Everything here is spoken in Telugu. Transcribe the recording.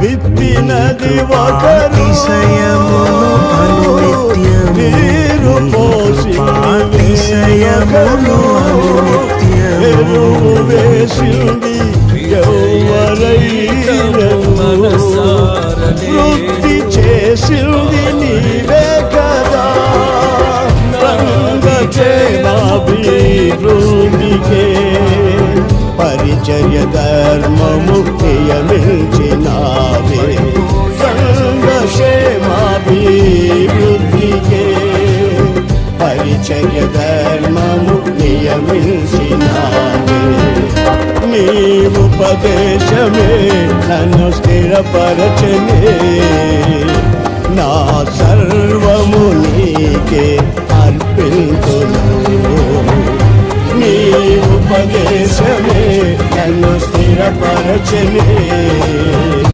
విత్తినది ఒకరు నీరు పోసింది ఎరువు వేసింది ఎవరైనా వృద్ధి చేసింది నీవే కదా రంగక్షేమాభివృద్ధికే పరిచర్య ధర్మము నియమించినావే రంగక్షేమాభివృద్ధికే పరిచర్య ధర్మము నియమించినావే నీ ఉపదేశమే నన్ను స్థిరపరచనే నా సర్వము నీకే అర్పించును నీ ఉపదేశమే నన్ను స్థిరపరచనే